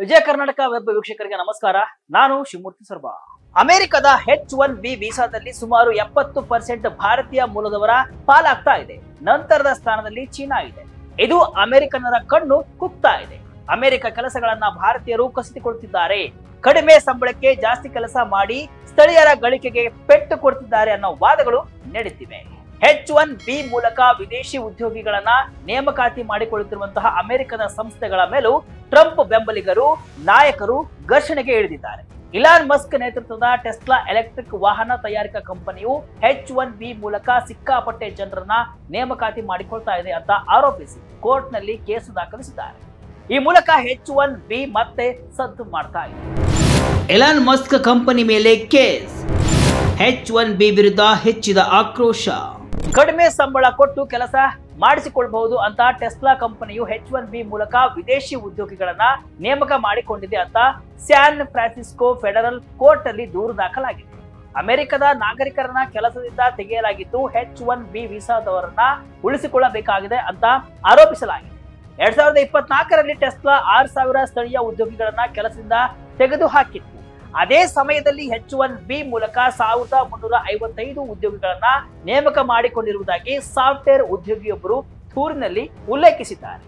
Vijaya Karnataka web ವೀಕ್ಷಕರಿಗೆ ನಮಸ್ಕಾರ. ನಾನು ಶಿವಮೂರ್ತಿ ಸರ್ಬಾ. ಅಮೆರಿಕದ H1B ವೀಸಾದಲ್ಲಿ ಸುಮಾರು 70% ಭಾರತೀಯ ಮೂಲದವರ ಪಾಲಾಗ್ತಾ ಇದೆ. ನಂತರದ ಸ್ಥಾನದಲ್ಲಿ ಚೀನಾ ಇದೆ. ಇದು ಅಮೆರಿಕನ್ನರ ಕಣ್ಣು ಕುಕ್ತಾ ಇದೆ. ಅಮೆರಿಕ ಕೆಲಸಗಳನ್ನ ಭಾರತೀಯರು ಕಸಿದುಕೊಳ್ಳುತ್ತಿದ್ದಾರೆ. ಕಡಿಮೆ ಸಂಬಳಕ್ಕೆ ಜಾಸ್ತಿ ಕೆಲಸ ಮಾಡಿ ಸ್ಥಳೀಯರ ಗಳಿಕೆಗೆ ಪೆಟ್ಟು ಕೊಡ್ತಿದ್ದಾರೆ ಅನ್ನೋ ವಾದಗಳು ನಡೀತಿವೆ. H1B ಮೂಲಕ ವಿದೇಶಿ ಉದ್ಯೋಗಿಗಳನ್ನ ನೇಮಕಾತಿ ಮಾಡಿಕೊಳ್ಳುತ್ತಿರುವಂತಹ ಅಮೆರಿಕದ ಸಂಸ್ಥೆಗಳ ಮೇಲೂ ಟ್ರಂಪ್ ಬೆಂಬಲಿಗರು ನಾಯಕರು ಘರ್ಷಣೆಗೆ ಇಳಿದಿದ್ದಾರೆ. ಇಲಾನ್ ಮಸ್ಕ್ ನೇತೃತ್ವದ ಟೆಸ್ಲಾ ಎಲೆಕ್ಟ್ರಿಕ್ ವಾಹನ ತಯಾರಿಕಾ ಕಂಪನಿಯು H1B ಮೂಲಕ ಸಿಕ್ಕಾಪಟ್ಟೆ ಜನರನ್ನ ನೇಮಕಾತಿ ಮಾಡಿಕೊಳ್ತಾ ಇದೆ ಅಂತ ಆರೋಪಿಸಿ ಕೋರ್ಟ್ನಲ್ಲಿ ಕೇಸು ದಾಖಲಿಸಿದ್ದಾರೆ. ಈ ಮೂಲಕ H1B ಮತ್ತೆ ಸದ್ದು ಮಾಡ್ತಾ ಇದೆ. ಇಲಾನ್ ಮಸ್ಕ್ ಕಂಪನಿ ಮೇಲೆ ಕೇಸ್. H1B ವಿರುದ್ಧ ಹೆಚ್ಚಿದ ಆಕ್ರೋಶ. ಕಡಿಮೆ ಸಂಬಳ ಕೊಟ್ಟು ಕೆಲಸ ಮಾಡಿಸಿಕೊಳ್ಳಬಹುದು ಅಂತ ಟೆಸ್ಲಾ ಕಂಪನಿಯು H1B ಮೂಲಕ ವಿದೇಶಿ ಉದ್ಯೋಗಿಗಳನ್ನ ನೇಮಕ ಮಾಡಿಕೊಂಡಿದೆ ಅಂತ ಸ್ಯಾನ್ ಫ್ರಾನ್ಸಿಸ್ಕೋ ಫೆಡರಲ್ ಕೋರ್ಟ್ ಅಲ್ಲಿ ದೂರು ದಾಖಲಾಗಿದೆ. ಅಮೆರಿಕದ ನಾಗರಿಕರನ್ನ ಕೆಲಸದಿಂದ ತೆಗೆಯಲಾಗಿದ್ದು H1B ವೀಸಾದವರನ್ನ ಉಳಿಸಿಕೊಳ್ಳಬೇಕಾಗಿದೆ ಅಂತ ಆರೋಪಿಸಲಾಗಿದೆ. 2024ರಲ್ಲಿ ಟೆಸ್ಲಾ 6,000 ಸ್ಥಳೀಯ ಉದ್ಯೋಗಿಗಳನ್ನ ಕೆಲಸದಿಂದ ತೆಗೆದುಹಾಕಿತ್ತು. ಅದೇ ಸಮಯದಲ್ಲಿ H1B ಮೂಲಕ 1,355 ಉದ್ಯೋಗಿಗಳನ್ನ ನೇಮಕ ಮಾಡಿಕೊಂಡಿರುವುದಾಗಿ ಸಾಫ್ಟ್ವೇರ್ ಉದ್ಯೋಗಿಯೊಬ್ಬರು ದೂರಿನಲ್ಲಿ ಉಲ್ಲೇಖಿಸಿದ್ದಾರೆ.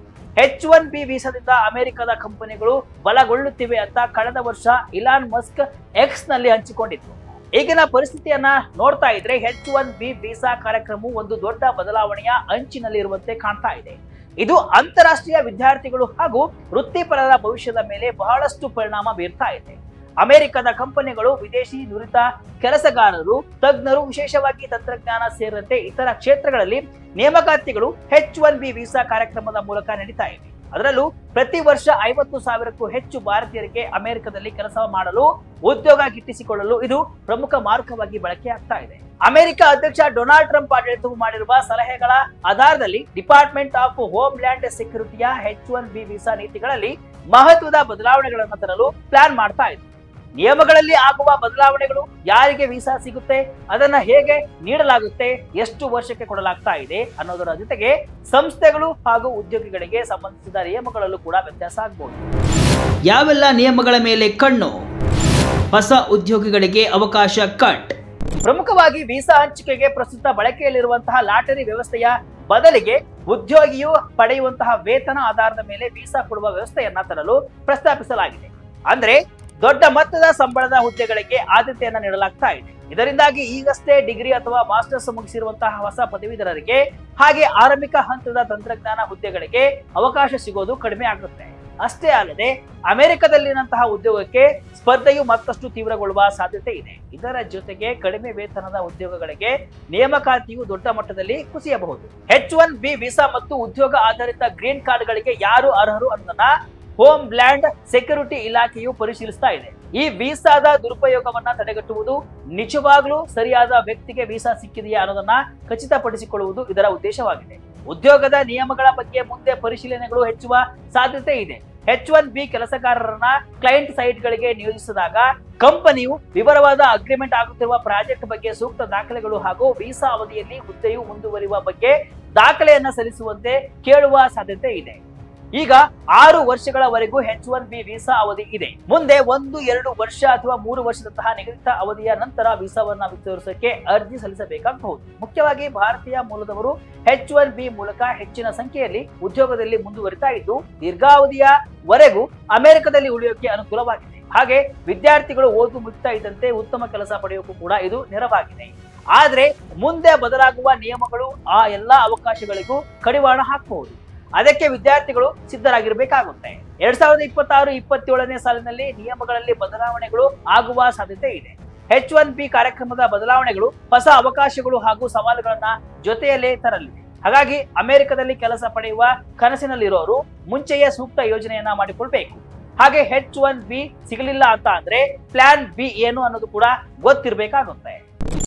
H1B ವೀಸಾದಿಂದ ಅಮೆರಿಕದ ಕಂಪನಿಗಳು ಬಲಗೊಳ್ಳುತ್ತಿವೆ ಅಂತ ಕಳೆದ ವರ್ಷ ಇಲಾನ್ ಮಸ್ಕ್ ಎಕ್ಸ್ ನಲ್ಲಿ ಹಂಚಿಕೊಂಡಿತ್ತು. ಈಗಿನ ಪರಿಸ್ಥಿತಿಯನ್ನ ನೋಡ್ತಾ ಇದ್ರೆ H1B ವೀಸಾ ಕಾರ್ಯಕ್ರಮವು ಒಂದು ದೊಡ್ಡ ಬದಲಾವಣೆಯ ಅಂಚಿನಲ್ಲಿ ಇರುವಂತೆ ಕಾಣ್ತಾ ಇದೆ. ಇದು ಅಂತಾರಾಷ್ಟ್ರೀಯ ವಿದ್ಯಾರ್ಥಿಗಳು ಹಾಗೂ ವೃತ್ತಿಪರರ ಭವಿಷ್ಯದ ಮೇಲೆ ಬಹಳಷ್ಟು ಪರಿಣಾಮ ಬೀರ್ತಾ ಇದೆ. ಅಮೆರಿಕದ ಕಂಪನಿಗಳು ವಿದೇಶಿ ನುರಿತ ಕೆಲಸಗಾರರು, ತಜ್ಞರು, ವಿಶೇಷವಾಗಿ ತಂತ್ರಜ್ಞಾನ ಸೇರಿದಂತೆ ಇತರ ಕ್ಷೇತ್ರಗಳಲ್ಲಿ ನೇಮಕಾತಿಗಳು H1B ವೀಸಾ ಕಾರ್ಯಕ್ರಮದ ಮೂಲಕ ನಡೀತಾ ಇವೆ. ಅದರಲ್ಲೂ ಪ್ರತಿ ವರ್ಷ 50,000ಕ್ಕೂ ಹೆಚ್ಚು ಭಾರತೀಯರಿಗೆ ಅಮೆರಿಕದಲ್ಲಿ ಕೆಲಸ ಮಾಡಲು ಉದ್ಯೋಗ ಗಿಟ್ಟಿಸಿಕೊಳ್ಳಲು ಇದು ಪ್ರಮುಖ ಮಾರ್ಗವಾಗಿ ಬಳಕೆಯಾಗ್ತಾ ಇದೆ. ಅಮೆರಿಕ ಅಧ್ಯಕ್ಷ ಡೊನಾಲ್ಡ್ ಟ್ರಂಪ್ ಆಡಳಿತವು ಮಾಡಿರುವ ಸಲಹೆಗಳ ಆಧಾರದಲ್ಲಿ ಡಿಪಾರ್ಟ್ಮೆಂಟ್ ಆಫ್ ಹೋಮ್ ಲ್ಯಾಂಡ್ ಸೆಕ್ಯೂರಿಟಿಯ H1B ವೀಸಾ ನೀತಿಗಳಲ್ಲಿ ಮಹತ್ವದ ಬದಲಾವಣೆಗಳನ್ನು ತರಲು ಪ್ಲಾನ್ ಮಾಡ್ತಾ ಇದೆ. ನಿಯಮಗಳಲ್ಲಿ ಆಗುವ ಬದಲಾವಣೆಗಳು, ಯಾರಿಗೆ ವೀಸಾ ಸಿಗುತ್ತೆ, ಅದನ್ನ ಹೇಗೆ ನೀಡಲಾಗುತ್ತೆ, ಎಷ್ಟು ವರ್ಷಕ್ಕೆ ಕೊಡಲಾಗ್ತಾ ಇದೆ ಅನ್ನೋದರ ಜೊತೆಗೆ ಸಂಸ್ಥೆಗಳು ಹಾಗೂ ಉದ್ಯೋಗಿಗಳಿಗೆ ಸಂಬಂಧಿಸಿದ ನಿಯಮಗಳಲ್ಲೂ ಕೂಡ ವ್ಯತ್ಯಾಸ ಆಗಬಹುದು. ಯಾವೆಲ್ಲ ನಿಯಮಗಳ ಮೇಲೆ ಕಣ್ಣು? ಹೊಸ ಉದ್ಯೋಗಿಗಳಿಗೆ ಅವಕಾಶ ಕಟ್. ಪ್ರಮುಖವಾಗಿ ವೀಸಾ ಹಂಚಿಕೆಗೆ ಪ್ರಸ್ತುತ ಬಳಕೆಯಲ್ಲಿರುವಂತಹ ಲಾಟರಿ ವ್ಯವಸ್ಥೆಯ ಬದಲಿಗೆ ಉದ್ಯೋಗಿಯು ಪಡೆಯುವಂತಹ ವೇತನ ಆಧಾರದ ಮೇಲೆ ವೀಸಾ ಕೊಡುವ ವ್ಯವಸ್ಥೆಯನ್ನ ತರಲು ಪ್ರಸ್ತಾಪಿಸಲಾಗಿದೆ. ಅಂದ್ರೆ ದೊಡ್ಡ ಮೊತ್ತದ ಸಂಬಳದ ಹುದ್ದೆಗಳಿಗೆ ಆದ್ಯತೆಯನ್ನ ನೀಡಲಾಗ್ತಾ ಇದೆ. ಇದರಿಂದಾಗಿ ಈಗಷ್ಟೇ ಡಿಗ್ರಿ ಅಥವಾ ಮಾಸ್ಟರ್ಸ್ ಮುಗಿಸಿರುವಂತಹ ಹೊಸ ಪದವೀಧರರಿಗೆ ಹಾಗೆ ಆರಂಭಿಕ ಹಂತದ ತಂತ್ರಜ್ಞಾನ ಹುದ್ದೆಗಳಿಗೆ ಅವಕಾಶ ಸಿಗೋದು ಕಡಿಮೆ ಆಗುತ್ತೆ. ಅಷ್ಟೇ ಅಲ್ಲದೆ ಅಮೆರಿಕದಲ್ಲಿನಂತಹ ಉದ್ಯೋಗಕ್ಕೆ ಸ್ಪರ್ಧೆಯು ಮತ್ತಷ್ಟು ತೀವ್ರಗೊಳ್ಳುವ ಸಾಧ್ಯತೆ ಇದೆ. ಇದರ ಜೊತೆಗೆ ಕಡಿಮೆ ವೇತನದ ಉದ್ಯೋಗಗಳಿಗೆ ನೇಮಕಾತಿಯು ದೊಡ್ಡ ಮಟ್ಟದಲ್ಲಿ ಕುಸಿಯಬಹುದು. H1B ವೀಸಾ ಮತ್ತು ಉದ್ಯೋಗ ಆಧಾರಿತ ಗ್ರೀನ್ ಕಾರ್ಡ್ಗಳಿಗೆ ಯಾರು ಅರ್ಹರು ಅನ್ನೋದನ್ನ ಹೋಮ್ ಲ್ಯಾಂಡ್ ಸೆಕ್ಯೂರಿಟಿ ಇಲಾಖೆಯು ಪರಿಶೀಲಿಸ್ತಾ ಇದೆ. ಈ ವೀಸಾದ ದುರುಪಯೋಗವನ್ನ ತಡೆಗಟ್ಟುವುದು, ನಿಜವಾಗ್ಲೂ ಸರಿಯಾದ ವ್ಯಕ್ತಿಗೆ ವೀಸಾ ಸಿಕ್ಕಿದೆಯಾ ಅನ್ನೋದನ್ನ ಖಚಿತಪಡಿಸಿಕೊಳ್ಳುವುದು ಇದರ ಉದ್ದೇಶವಾಗಿದೆ. ಉದ್ಯೋಗದ ನಿಯಮಗಳ ಬಗ್ಗೆ ಮುಂದೆ ಪರಿಶೀಲನೆಗಳು ಹೆಚ್ಚುವ ಸಾಧ್ಯತೆ ಇದೆ. H1B ಕೆಲಸಗಾರರನ್ನ ಕ್ಲೈಂಟ್ ಸೈಟ್ಗಳಿಗೆ ನಿಯೋಜಿಸಿದಾಗ ಕಂಪನಿಯು ವಿವರವಾದ ಅಗ್ರಿಮೆಂಟ್ ಆಗುತ್ತಿರುವ ಪ್ರಾಜೆಕ್ಟ್ ಬಗ್ಗೆ ಸೂಕ್ತ ದಾಖಲೆಗಳು ಹಾಗೂ ವೀಸಾ ಅವಧಿಯಲ್ಲಿ ಹುದ್ದೆಯು ಮುಂದುವರಿಯುವ ಬಗ್ಗೆ ದಾಖಲೆಯನ್ನ ಸಲ್ಲಿಸುವಂತೆ ಕೇಳುವ ಸಾಧ್ಯತೆ ಇದೆ. ಈಗ 6 ವರ್ಷಗಳವರೆಗೂ H1B ವೀಸಾ ಅವಧಿ ಇದೆ. ಮುಂದೆ 1-2 ವರ್ಷ ಅಥವಾ 3 ವರ್ಷದಂತಹ ನಿಗದಿತ ಅವಧಿಯ ನಂತರ ವೀಸಾವನ್ನ ವಿಸ್ತರಿಸಕ್ಕೆ ಅರ್ಜಿ ಸಲ್ಲಿಸಬೇಕಾಗಬಹುದು. ಮುಖ್ಯವಾಗಿ ಭಾರತೀಯ ಮೂಲದವರು H1B ಮೂಲಕ ಹೆಚ್ಚಿನ ಸಂಖ್ಯೆಯಲ್ಲಿ ಉದ್ಯೋಗದಲ್ಲಿ ಮುಂದುವರಿತಾ ಇದ್ದು ದೀರ್ಘಾವಧಿಯವರೆಗೂ ಅಮೆರಿಕದಲ್ಲಿ ಉಳಿಯೋಕೆ ಅನುಕೂಲವಾಗಿದೆ. ಹಾಗೆ ವಿದ್ಯಾರ್ಥಿಗಳು ಓದು ಮುಗಿತಾ ಇದ್ದಂತೆ ಉತ್ತಮ ಕೆಲಸ ಪಡೆಯೋಕ್ಕೂ ಕೂಡ ಇದು ನೆರವಾಗಿದೆ. ಆದ್ರೆ ಮುಂದೆ ಬದಲಾಗುವ ನಿಯಮಗಳು ಆ ಎಲ್ಲಾ ಅವಕಾಶಗಳಿಗೂ ಕಡಿವಾಣ ಹಾಕಬಹುದು. ಅದಕ್ಕೆ ವಿದ್ಯಾರ್ಥಿಗಳು ಸಿದ್ಧರಾಗಿರ್ಬೇಕಾಗುತ್ತೆ. 2026-27ನೇ ಸಾಲಿನಲ್ಲಿ ನಿಯಮಗಳಲ್ಲಿ ಬದಲಾವಣೆಗಳು ಆಗುವ ಸಾಧ್ಯತೆ ಇದೆ. H1B ಕಾರ್ಯಕ್ರಮದ ಬದಲಾವಣೆಗಳು ಹೊಸ ಅವಕಾಶಗಳು ಹಾಗೂ ಸವಾಲುಗಳನ್ನ ಜೊತೆಯಲ್ಲೇ ತರಲಿವೆ. ಹಾಗಾಗಿ ಅಮೆರಿಕದಲ್ಲಿ ಕೆಲಸ ಪಡೆಯುವ ಕನಸಿನಲ್ಲಿರೋರು ಮುಂಚೆಯೇ ಸೂಕ್ತ ಯೋಜನೆಯನ್ನ ಮಾಡಿಕೊಳ್ಬೇಕು. ಹಾಗೆ H1B ಸಿಗಲಿಲ್ಲ ಅಂತ ಅಂದ್ರೆ ಪ್ಲಾನ್ B ಏನು ಅನ್ನೋದು ಕೂಡ ಗೊತ್ತಿರಬೇಕಾಗುತ್ತೆ.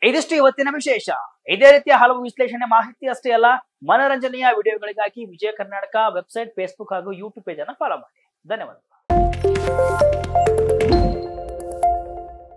ಇದಿಷ್ಟು ಇವತ್ತಿನ ವಿಶೇಷ. ಇದೇ ರೀತಿಯ ಹಲವು ವಿಶ್ಲೇಷಣೆ ಮಾಹಿತಿ ಅಷ್ಟೇ ಅಲ್ಲ, ಮನರಂಜನೆಯ ವಿಡಿಯೋಗಳಿಗಾಗಿ ವಿಜಯ ಕರ್ನಾಟಕ ವೆಬ್ಸೈಟ್, ಫೇಸ್ಬುಕ್ ಹಾಗೂ ಯೂಟ್ಯೂಬ್ ಪೇಜ್ ಅನ್ನು ಫಾಲೋ ಮಾಡಿ. ಧನ್ಯವಾದಗಳು.